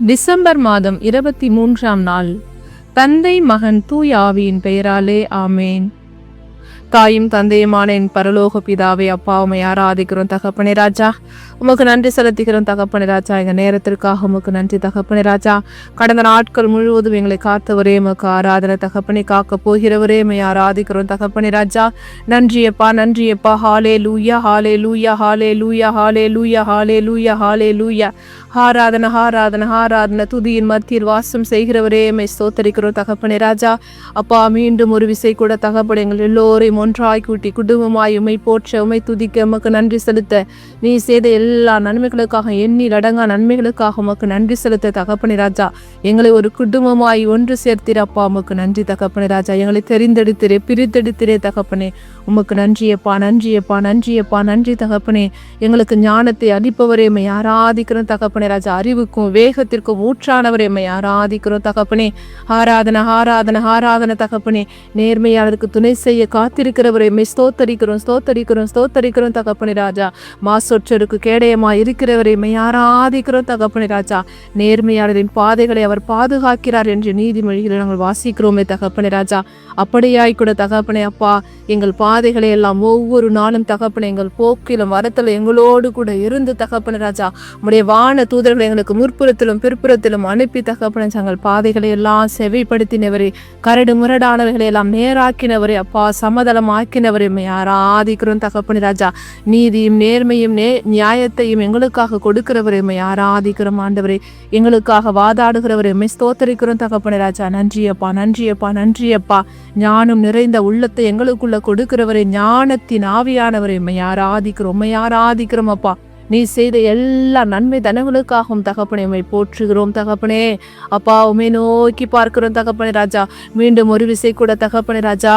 December மாதம் 23ஆம் நாள். தந்தை மகன் தூய ஆவியின் பெயராலே ஆமேன். தாயும் தந்தையுமான என் பரலோக பிதாவே, அப்பா உமை ஆராதிக்கிறோம் தகப்பனே ராஜா. உமக்கு நன்றி செலுத்துகிறோம் தகப்பனே ராஜா. எங்கள் நேரத்திற்காக உமக்கு நன்றி தகப்பனே ராஜா. கடந்த நாட்கள் முழுவதும் எங்களை காத்தவரே உமக்கு ஆராதனை தகப்பனை. காக்க போகிறவரே உமை ஆராதிக்கிறோம் தகப்பனே ராஜா. நன்றியப்பா நன்றியப்பா. ஹாலே லூயா ஹாலே லூயா ஹாலே லூயா ஹாலே லூயா ஹாலே லூயா ஹாலே லூயா. ஆராதன ஆராதன ஆராதன. துதியின் மத்தியில் வாசம் செய்கிறவரே உமை ஸ்தோத்தரிக்கிறோம் தகப்பனே ராஜா. அப்பா, மீண்டும் ஒரு விசை கூட தகப்பனே எங்கள் எல்லோரையும் ஒன்றாய் கூட்டி குடும்பமாய் உமை போற்ற உமை துதிக்க உமக்கு நன்றி செலுத்த, நீ செய்த எல்லா நன்மைகளுக்காக, எண்ணில் அடங்கா நன்மைகளுக்காக உமக்கு நன்றி செலுத்த தகப்பனே ராஜா. எங்களை ஒரு குடும்பமாய் ஒன்று சேர்த்திரப்பா, உமக்கு நன்றி தகப்பனே ராஜா. எங்களை தெரிந்தெடுத்திரே பிரித்தெடுத்திரே தகப்பனே. உமக்கு நன்றியப்பா நன்றியப்பா நன்றியப்பா நன்றி தகப்பனே. எங்களுக்கு ஞானத்தை அளிப்பவரே உம்மை ஆராதிக்கிறோம் தகப்பனே ராஜா. அறிவுக்கும் வேகத்திற்கும் ஊற்றானவரே உம்மை ஆராதிக்கிறோம் தகப்பனே. ஆராதன ஆராதன ஆராதன தகப்பனே. நேர்மையாளருக்கு துணை செய்ய காத்திருக்கிறவரை உம்மை ஸ்தோத்தரிக்கிறோம் ஸ்தோத்தரிக்கிறோம் ஸ்தோத்தரிக்கிறோம் தகப்பனே ராஜா. மாசொற்றருக்கு கேடயமா இருக்கிறவரை உம்மை ஆராதிக்கிறோம் தகப்பனே ராஜா. நேர்மையாளரின் பாதைகளை அவர் பாதுகாக்கிறார் என்று நீதிமொழிகளை நாங்கள் வாசிக்கிறோமே தகப்பனே ராஜா. அப்படியாய் கூட தகப்பனே அப்பா, எங்கள் பாதைகளை எல்லாம் ஒவ்வொரு நாளும் தகப்பனே எங்கள் போக்கிலும் வரத்திலும் எங்களோடு கூட இருந்து தகப்பனே ராஜா. உம்முடைய வான தூதர்களை எங்களுக்கு முற்புறத்திலும் பிற்புறத்திலும் அனுப்பி தகப்பனே எங்கள் பாதைகளை எல்லாம் செவிப்படுத்தினவரே, கரடு முரடானவர்களை எல்லாம் நேராக்கினவரே அப்பா, சமதளம் ஆக்கினவரே உம்மை ஆராதிக்கிறோம் தகப்பனே ராஜா. நீதியும் நேர்மையும் நியாயத்தையும் எங்களுக்காக கொடுக்கிறவரை உம்மை ஆராதிக்கிறோம் ஆண்டவரே. எங்களுக்காக வாதாடுகிறவரை உம்மை ஸ்தோத்தரிக்கிறோம் தகப்பனே ராஜா. நன்றியப்பா நன்றியப்பா நன்றியப்பா. ஞானம் நிறைந்த உள்ளத்தை எங்களுக்குள்ள கொடுக்கிறவரை, ஞானத்தின் ஆவியானவரை உம்மை ஆராதிக்கிறோம் உம்மை ஆராதிக்கிறோம் அப்பா. நீ செய்த எல்லா நன்மை தனங்களுக்காகவும் தகப்பனே உம்மை போற்றுகிறோம் தகப்பனே அப்பா. உம்மை நோக்கி பார்க்கிறோம் தகப்பனே ராஜா. மீண்டும் ஒரு விசை கூட தகப்பனே ராஜா,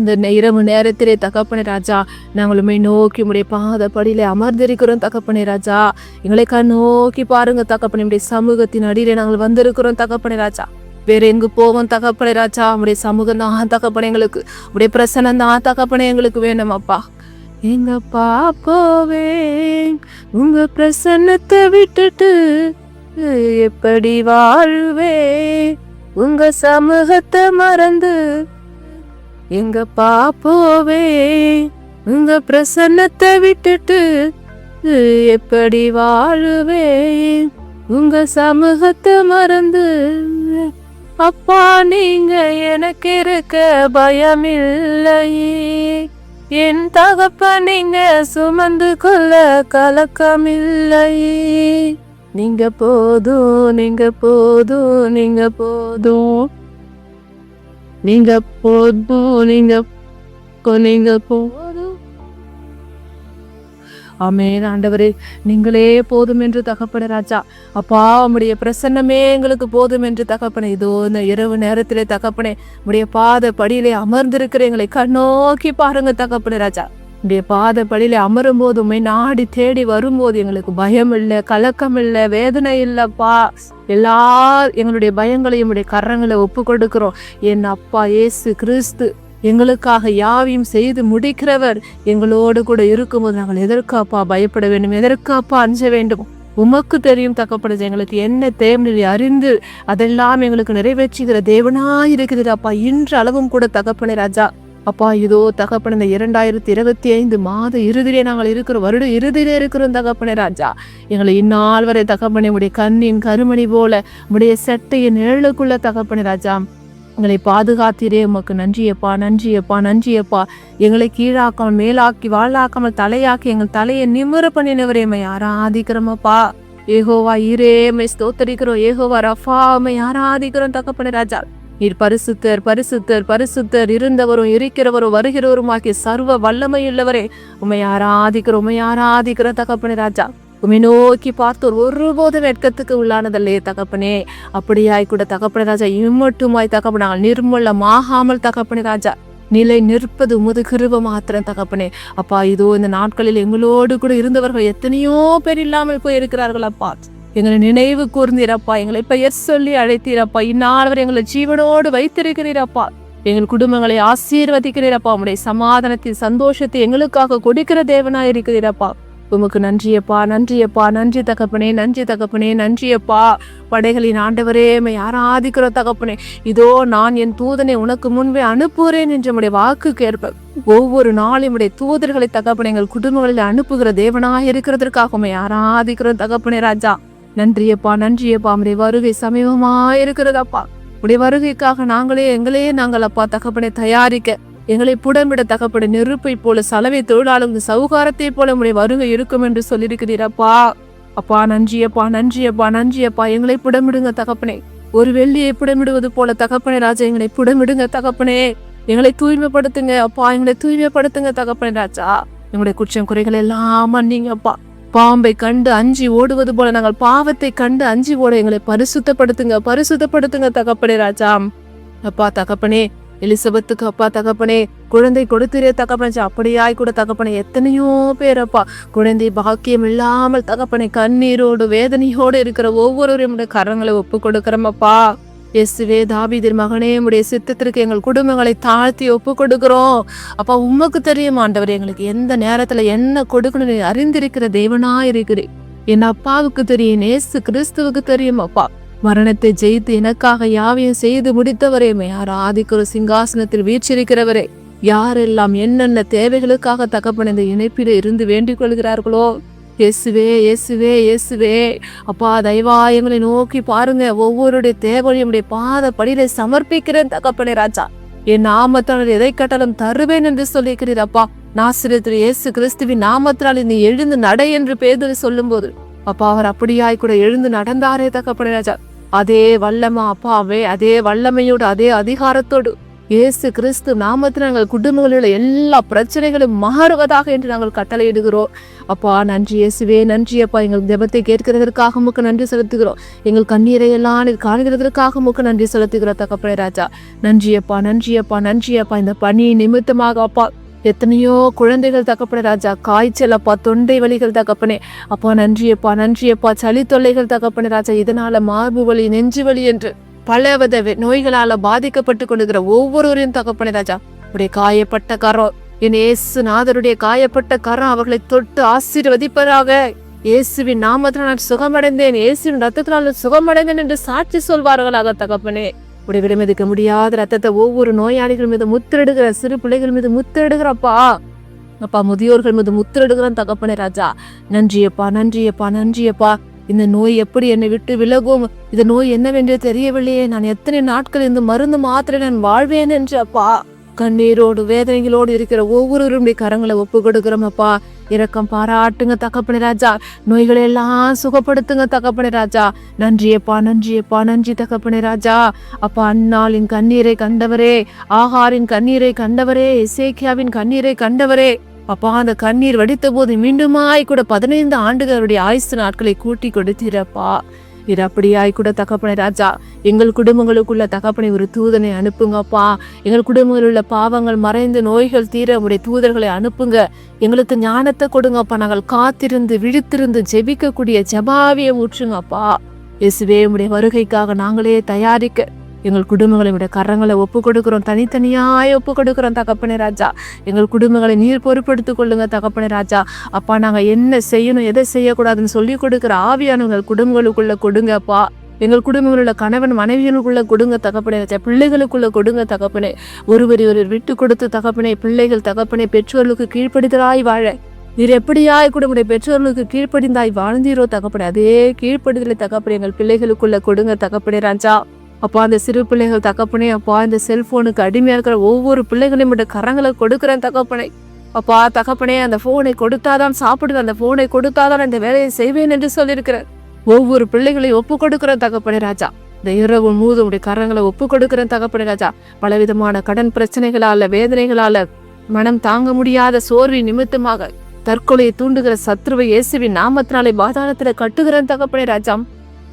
இந்த இரவு நேரத்திலே தகப்பனே ராஜா, நாங்கள் உம்மை நோக்கி உம்முடைய பாதப்படியிலே அமர்ந்திருக்கிறோம் தகப்பனே ராஜா. எங்களை நோக்கி பாருங்க தகப்பனே. உம்முடைய சமூகத்தின் அடியிலே நாங்கள் வந்திருக்கிறோம் தகப்பனே ராஜா. வேற எங்கு போவோம் தகப்பனே ராஜா? உம்முடைய சமூகம் தான் தகப்பனே எங்களுக்கு, உம்முடைய பிரசன்னம் தான் தகப்பனே எங்களுக்கு வேணும் அப்பா. எங்கப்பா போவேன் உங்க பிரசன்னத்தை விட்டுட்டு, எப்படி வாழ்வே உங்க சமூகத்தை மறந்து. எங்கப்பா போவேன் உங்க பிரசன்னத்தை விட்டுட்டு, எப்படி வாழ்வேன் உங்க சமூகத்தை மறந்து. அப்பா, நீங்க எனக்கு இருக்க பயமில்லையே, என் தகப்ப நீங்க சுமந்து கொள்ள கலக்கமில்லையே. நீங்க போதும் நீங்க போதும் நீங்க போதும் நீங்க போதும் நீங்க போதும். ஆமென் ஆண்டவரே, நீங்களே போதும் என்று தகப்பனே ராஜா. அப்பா, உம்முடைய பிரசன்னமே எங்களுக்கு போதும் என்று தகப்பனே. இதோ இந்த இரவு நேரத்திலே தகப்பனே, உம்முடைய பாத படியிலே அமர்ந்திருக்கிற எங்களை கண்ணோக்கி பாருங்க தகப்பனே ராஜா. உடைய பாத படியிலே அமரும் போது, உம்மை நாடி தேடி வரும்போது எங்களுக்கு பயம் இல்லை, கலக்கம் இல்லை, வேதனை இல்லப்பா. எல்லா எங்களுடைய பயங்களையும் உடைய கரங்களை ஒப்பு கொடுக்கிறோம். என் அப்பா இயேசு கிறிஸ்து எங்களுக்காக யாவையும் செய்து முடிக்கிறவர் எங்களோடு கூட இருக்கும்போது நாங்கள் எதற்காப்பா பயப்பட வேண்டும், எதற்காப்பா அஞ்ச வேண்டும்? உமக்கு தெரியும் தகப்பனே, எங்களுக்கு என்ன தேவை அறிந்து அதெல்லாம் எங்களுக்கு நிறைவேற்றுகிற தேவனாய் இருக்கிறது அப்பா. இன்று அளவும் கூட தகப்பனே ராஜா. அப்பா, இதோ தகப்பனே, இந்த 2025 மாத இறுதியிலே நாங்கள் இருக்கிறோம், வருட இறுதியிலே இருக்கிறோம் தகப்பனே ராஜா. எங்களை இந்நாள் வரை தகப்பனே உடைய கண்ணின் கருமணி போல உடைய செட்டையின் நிழலுக்குள்ள தகப்பனே ராஜா எங்களை பாதுகாத்தீரே. உமக்கு நன்றியப்பா நன்றியப்பா நன்றியப்பா. எங்களை கீழாக்காமல் மேலாக்கி வாழாக்காமல் தலையாக்கி எங்கள் தலையை நிமிர பண்ணினவரே உம்மை ஆராதிக்கிறோமப்பா. ஏகோவா ஈரே உம்மை ஸ்தோத்தரிக்கிறோம். ஏகோவா ரஃபா உம்மை ஆராதிக்கிறோம் தகப்பனே ராஜா. நீர் பரிசுத்தர் பரிசுத்தர் பரிசுத்தர், இருந்தவரும் இருக்கிறவரும் வருகிறவருமாக்கி சர்வ வல்லமையுள்ளவரே உம்மை ஆராதிக்கிறோம் உம்மை ஆராதிக்கிறோம் தகப்பனே ராஜா. உம்மை நோக்கி பார்த்தோர் ஒருபோதும் வெட்கத்துக்கு உள்ளானதல்லே தகப்பனே. அப்படியாய் கூட தகப்பனே ராஜா, இம்மட்டுமாய் தகப்பனே நாங்கள் நிர்மூலமாகாமல் தகப்பனே ராஜா நிலை நிற்பது உமது கிருபை மாத்திரம் தகப்பனே. அப்பா, இதோ இந்த நாட்களில் எங்களோடு கூட இருந்தவர்கள் எத்தனையோ பேர் இல்லாமல் போய் இருக்கிறார்கள் அப்பா. எங்களை நினைவு கூர்ந்தீரப்பா, எங்களை பெயர் சொல்லி அழைத்தீரப்பா. இந்நாள் எங்களை ஜீவனோடு வைத்திருக்கிறீரப்பா. எங்கள் குடும்பங்களை ஆசீர்வதிக்கிறீரப்பா. உம்முடைய சமாதானத்தின் சந்தோஷத்தை எங்களுக்காக கொடுக்கிற தேவனாய் இருக்கிறீரப்பா. உமக்கு நன்றியப்பா, நன்றியப்பா, நன்றி தகப்பனே, நன்றி தகப்பனே, நன்றியப்பா. படைகளின் ஆண்டவரே, உம்மை ஆராதிக்கிற தகப்பனே. இதோ நான் என் தூதனை உனக்கு முன்பே அனுப்புகிறேன் என்று உம்முடைய வாக்குக்கு ஏற்ப ஒவ்வொரு நாளும் உடைய தூதர்களை தகப்பனே எங்கள் குடும்பங்களில் அனுப்புகிற தேவனாக இருக்கிறதற்காக உம்மை ஆராதிக்கிற தகப்பனே ராஜா. நன்றியப்பா, நன்றியப்பா. உம்முடைய வருகை சமீபமா இருக்கிறதப்பா. உடைய வருகைக்காக நாங்கள் அப்பா தகப்பனை தயாரிக்க எங்களை புடமிட தகப்பட நெருப்பை போல சலவை தொழிலாளங்க சவுகாரத்தை போல உடைய வருகை இருக்கும் என்று சொல்லியிருக்கிறீரப்பா. அப்பா நன்றியப்பா, நன்றியப்பா, நன்றியப்பா. எங்களை புடமிடுங்க தகப்பனே. ஒரு வெள்ளியை புடமிடுவது போல தகப்பனே ராஜா எங்களை புடமிடுங்க தகப்பனே. எங்களை தூய்மைப்படுத்துங்க அப்பா, எங்களை தூய்மைப்படுத்துங்க தகப்பனே ராஜா. எங்களுடைய குற்றம் குறைகள் எல்லாம் மன்னிங்கப்பா. பாம்பை கண்டு அஞ்சி ஓடுவது போல நாங்கள் பாவத்தை கண்டு அஞ்சி ஓட எங்களை பரிசுத்தப்படுத்துங்க தகப்பனே ராஜா. அப்பா தகப்பனே, எலிசபெத்துக்கு அப்பா தகப்பனே குழந்தை கொடுத்திரே தகப்பனே. அப்படியாய் கூட தகப்பனே எத்தனையோ பேர் அப்பா குழந்தை பாக்கியம் இல்லாமல் தகப்பனை கண்ணீரோடு வேதனையோடு இருக்கிற ஒவ்வொருவரையும் கரங்களை ஒப்பு கொடுக்கிறோம் அப்பா. இயேசுவே, தாவீதின் மகனே, உம்முடைய சித்தத்திற்கு எங்கள் குடும்பங்களை தாழ்த்தி ஒப்பு கொடுக்கிறோம் அப்பா. உமக்கு தெரியும் ஆண்டவர் எங்களுக்கு எந்த நேரத்துல என்ன கொடுக்கணும் அறிந்திருக்கிற தேவனா இருக்கிறேன். என் அப்பாவுக்கு தெரியும், இயேசு கிறிஸ்துவுக்கு தெரியும் அப்பா. மரணத்தை ஜெயித்து எனக்காக யாவையும் செய்து முடித்தவரே, ஆராதிக்கிற சிங்காசனத்தில் வீற்றிருக்கிறவரே, யாரெல்லாம் என்னென்ன தேவைகளுக்காக தகப்பன இந்த இணைப்பில இருந்து வேண்டிக் கொள்கிறார்களோ, இயேசுவே, இயேசுவே, இயேசுவே அப்பா தயவா எங்களை நோக்கி பாருங்க. ஒவ்வொருடைய தேவையும் பாத படியில சமர்ப்பிக்கிறேன் தகப்பனே ராஜா. என் நாமத்தால் எதை கட்டாலும் தருவேன் என்று சொல்லிக்கிறீர் அப்பா. நாசரேத்து இயேசு கிறிஸ்துவின் நாமத்தால் நீ எழுந்து நடை என்று பேதுரு சொல்லும் போது அப்பா அவர் அப்படியாய் கூட எழுந்து நடந்தாரே தகப்பனே ராஜா. அதே வல்லமா அப்பாவே, அதே வல்லமையோடு அதே அதிகாரத்தோடு இயேசு கிறிஸ்து நாமத்தில் நாங்கள் குடும்பங்களில் எல்லா பிரச்சனைகளும் மாறுவதாக என்று நாங்கள் கட்டளையிடுகிறோம் அப்பா. நன்றி இயேசுவே, நன்றி அப்பா. எங்கள் ஜெபத்தை கேட்கிறதற்காக உமக்கு நன்றி செலுத்துகிறோம். எங்கள் கண்ணீரை எல்லாம் காண்கிறதற்காக உமக்கு நன்றி செலுத்துகிறோம் தகப்பனே ராஜா. நன்றியப்பா, நன்றியப்பா, நன்றியப்பா. இந்த பணி நிமித்தமாக அப்பா எத்தனையோ குழந்தைகள் தகப்பனே ராஜா காய்ச்சல் அப்பா, தொண்டை வலிகள் தகப்பனே அப்பா. நன்றியப்பா, நன்றியப்பா. சளி தொல்லைகள் தகப்பனே ராஜா, இதனால மார்பு வலி, நெஞ்சு வலி என்று பலவித நோய்களால பாதிக்கப்பட்டு கொண்டிருக்கிற ஒவ்வொருவரையும் தகப்பனே ராஜா உடைய காயப்பட்ட கரம், என் இயேசு நாதருடைய காயப்பட்ட கரம் அவர்களை தொட்டு ஆசீர்வதிப்பதாக. இயேசுவின் நாமத்தில் நான் சுகமடைந்தேன், இயேசுவின் ரத்தத்தினால் சுகமடைந்தேன் என்று சாட்சி சொல்வார்களாக தகப்பனே. உடைய விடமெதுக்க முடியாத ரத்தத்தை ஒவ்வொரு நோயாளிகள் மீது முத்திரெடுக்கிற, சிறு பிள்ளைகள் மீது முத்திரெடுக்கிறப்பா அப்பா, முதியோர்கள் மீது முத்திரெடுக்கிறோம் தகப்பனே ராஜா. நன்றியப்பா, நன்றியப்பா, நன்றியப்பா. இந்த நோய் எப்படி என்னை விட்டு விலகும், இந்த நோய் என்னவென்றே தெரியவில்லையே, நான் எத்தனை நாட்கள் இந்த மருந்து மாத்திரை நான் வாழ்வேன் என்று அப்பா கண்ணீரோடு வேதனைகளோடு இருக்கிற ஒவ்வொருவருடைய கரங்களை ஒப்பு கொடுக்கிறோம் அப்பா. இரக்கம் பாராட்டுங்க தகப்பனே ராஜா. நோய்களை எல்லாம் சுகப்படுத்துங்க தகப்பனே ராஜா. நன்றியப்பா, நன்றியப்பா, நன்றி தகப்பனே ராஜா. அப்பா அன்னாளின் கண்ணீரை கண்டவரே, ஆகாரின் கண்ணீரை கண்டவரே, எசேக்கியாவின் கண்ணீரை கண்டவரே அப்பா. அந்த கண்ணீர் வடித்த போது மீண்டுமாய் கூட 15 ஆண்டுகளுடைய ஆயுசு நாட்களை கூட்டி கொடுத்தீரப்பா. இது அப்படியாய் கூட தகப்பனே ராஜா எங்கள் குடும்பங்களுக்குள்ள தகப்பனை ஒரு தூதனை அனுப்புங்கப்பா. எங்கள் குடும்பங்களில் உள்ள பாவங்கள் மறைந்து நோய்கள் தீர உடைய தூதர்களை அனுப்புங்க. எங்களுக்கு ஞானத்தை கொடுங்கப்பா. நாங்கள் காத்திருந்து விழித்திருந்து ஜெபிக்கக்கூடிய ஜெபாவியை ஊற்றுங்கப்பா. இயேசுவே, உடைய வருகைக்காக நாங்களே தயாரிக்க எங்கள் குடும்பங்களை விட கரங்களை ஒப்பு கொடுக்கிறோம், தனித்தனியாய் ஒப்பு கொடுக்கிறோம் தகப்பனே ராஜா. எங்கள் குடும்பங்களை நீர் பொறுப்படுத்திக் கொள்ளுங்க தகப்பனே ராஜா. அப்பா நாங்கள் என்ன செய்யணும் எதை செய்யக்கூடாதுன்னு சொல்லி கொடுக்குற ஆவியான எங்கள் குடும்பங்களுக்குள்ள கொடுங்கப்பா. எங்கள் குடும்பங்களில் உள்ள கணவன் மனைவிகளுக்குள்ள கொடுங்க தகப்பனே ராஜா. பிள்ளைகளுக்குள்ள கொடுங்க தகப்பனே. ஒருவர் விட்டு கொடுத்து தகப்பனே, பிள்ளைகள் தகப்பனே பெற்றோர்களுக்கு கீழ்ப்படுதலாய் வாழ நீர் எப்படியாய் கூட உடைய பெற்றோர்களுக்கு கீழ்ப்படிந்தாய் வாழ்ந்தீரோ தகப்பனே, அதே கீழ்ப்படுதலை தகப்பனே எங்கள் பிள்ளைகளுக்குள்ள கொடுங்க தகப்பனே ராஜா. அப்பா அந்த சிறு பிள்ளைகள் தகப்பனே அப்பா, இந்த செல்போனுக்கு அடிமையா இருக்கிற ஒவ்வொரு பிள்ளைகளையும் கரங்களை கொடுக்குறேன் தகப்பனே அப்பா. தகப்பனே அந்த போனை கொடுத்தாதான் சாப்பிடுவேன், அந்த போனை கொடுத்தாதான் இந்த வேலையை செய்வேன் என்று சொல்லியிருக்கிறேன். ஒவ்வொரு பிள்ளைகளையும் ஒப்பு கொடுக்குறேன் தகப்பனே ராஜா. இந்த இரவு முழுவதும் உடைய கரங்களை ஒப்பு கொடுக்குறேன் தகப்பனே ராஜா. பலவிதமான கடன் பிரச்சனைகளால, வேதனைகளால, மனம் தாங்க முடியாத சோர்வின் நிமித்தமாக தற்கொலையை தூண்டுகிற சத்ருவை இயேசுவின் நாமத்தினாலே பாதாளத்துல கட்டுகிறேன் தகப்பனே ராஜா.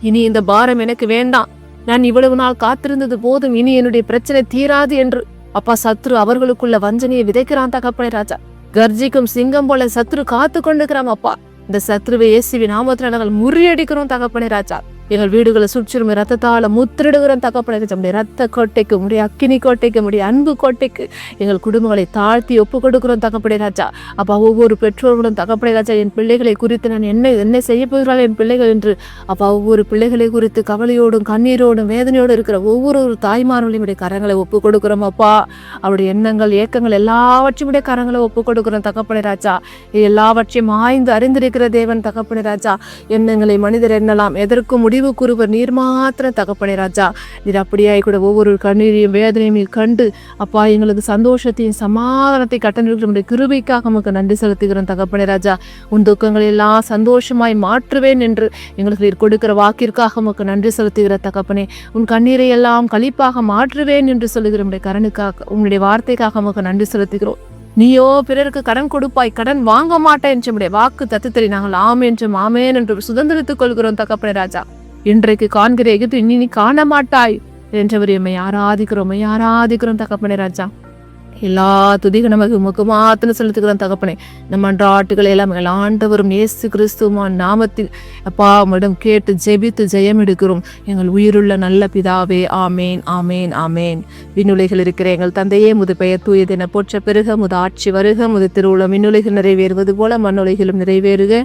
இனி இந்த பாரம் எனக்கு வேண்டாம், நான் இவ்வளவு நாள் காத்திருந்தது போதும், இனி என்னுடைய பிரச்சனை தீராது என்று அப்பா சத்ரு அவர்களுக்குள்ள வஞ்சனையை விதைக்கிறான் தகப்பனே ராஜா. கர்ஜிக்கும் சிங்கம் போல சத்ரு காத்து கொண்டுக்கிறான் அப்பா. இந்த சத்ருவை இயேசுவின் நாமத்தினால நாங்கள் முறியடிக்கிறோம் தகப்பனே ராஜா. எங்கள் வீடுகளை சுற்றிலும் ரத்தத்தால் முத்திரிடுகிற தகப்பனே ராஜா, உடைய ரத்த கோட்டைக்கு, உடைய அக்கினி கோட்டைக்கு, உடைய அன்பு கோட்டைக்கு எங்கள் குடும்பங்களை தாழ்த்தி ஒப்பு கொடுக்கிறோம் தகப்பனே ராஜா. அப்பா, ஒவ்வொரு பெற்றோர்களும் தகப்பனே ராஜா, என் பிள்ளைகளை குறித்து நான் என்ன செய்ய போகிறாள் என் பிள்ளைகள் என்று அப்பா, ஒவ்வொரு பிள்ளைகளை குறித்து கவலையோடும் கண்ணீரோடும் வேதனையோடு இருக்கிற ஒவ்வொரு தாய்மார்களையும் உடைய கரங்களை ஒப்பு கொடுக்கிறோம் அப்பா. அவருடைய எண்ணங்கள் ஏக்கங்கள் எல்லாவற்றையும் உடைய கரங்களை ஒப்பு கொடுக்கிறோம் தகப்பனே ராஜா. எல்லாவற்றையும் ஆய்ந்து அறிந்திருக்கிற தேவன் தகப்பனே ராஜா. எண்ணங்களை மனிதர் எண்ணலாம், எதற்கும் முடிவு கூறுவர் நீர் மாத்திரம் தகப்பனே ராஜா. நீர் அப்படியாய் கூட ஒவ்வொரு கண்ணீரையும் வேதனையும் கண்டு அப்பா, எங்களது சந்தோஷத்தையும் சமாதானத்தை கட்டண கிருபைக்காக நமக்கு நன்றி செலுத்துகிறோம் தகப்பனே ராஜா. உன் துக்கங்களை எல்லாம் சந்தோஷமாய் மாற்றுவேன் என்று எங்களுக்கு நீர் கொடுக்கிற வாக்கிற்காக நமக்கு நன்றி செலுத்துகிற தகப்பனே. உன் கண்ணீரை எல்லாம் களிப்பாக மாற்றுவேன் என்று சொல்லுகிற உடைய கரனுக்காக, உன்னுடைய வார்த்தைக்காக நமக்கு நன்றி செலுத்துகிறோம். நீயோ பிறருக்கு கடன் கொடுப்பாய், கடன் வாங்க மாட்டேன் என்று வாக்கு தத்துத்தறி நாங்கள் ஆமேன் என்றும் ஆமேன் என்று சுதந்திரித்துக் கொள்கிறோம் தகப்பனே ராஜா. இன்றைக்கு காண்கிற எகிப்து இனி நீ காண மாட்டாய் என்றவர் எம்மை ஆராதிக்கிறோம் தகப்பனே ராஜா. எல்லா துதிக நமக்கு உமக்கு மாத்திரம் செலுத்துகிறோம் தகப்பனே. நம்ம அன்றாட்டுகளை எல்லாம் ஆண்டவரும் இயேசு கிறிஸ்துவின் நாமத்தில் அப்பா உம்மிடம் கேட்டு ஜெபித்து ஜெயம் எடுக்கிறோம் எங்கள் உயிருள்ள நல்ல பிதாவே. ஆமேன் ஆமேன் ஆமேன். விண்ணுலைகள் இருக்கிற எங்கள் தந்தையே, முது பெயர் தூயதென போற்ற பெருக, முது ஆட்சி வருக, முது திருவுளம் விண்ணுலைகள் நிறைவேறுவது போல மண்ணுலைகளும் நிறைவேறுக.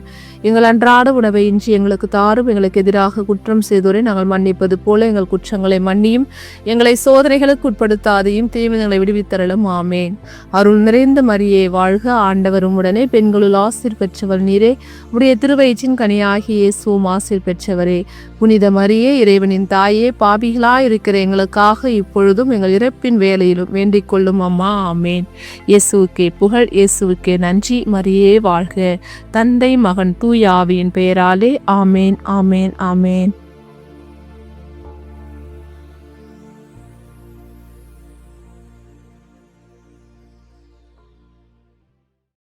எங்கள் அன்றாட உணவை இன்றி எங்களுக்கு தாரும், எங்களுக்கு எதிராக குற்றம் செய்தோரை நாங்கள் மன்னிப்பது போல எங்கள் குற்றங்களை மன்னியும், எங்களை சோதனைகளுக்கு உட்படுத்தாதையும் தீமைகளை விடுவித்தரலும். ஆமேன். அருள் நிறைந்த மரியே வாழ்க, ஆண்டவர் உம்முடனே, பெண்களுள் ஆசீர் பெற்றவர் நீரே, உடைய திருவயிற்றின் கனியாகிய இயேசுவும் ஆசீர் பெற்றவரே. புனித மரியே, இறைவனின் தாயே, பாபிகளாய் இருக்கிற எங்களுக்காக இப்பொழுதும் எங்கள் இறப்பின் வேலையிலும் வேண்டிக் கொள்ளும் அம்மா. ஆமேன். இயேசுவுக்கே புகழ், இயேசுவுக்கே நன்றி. மரியே வாழ்க. தந்தை மகன் தூய ஆவியின் பெயராலே. ஆமேன் ஆமேன் ஆமேன்.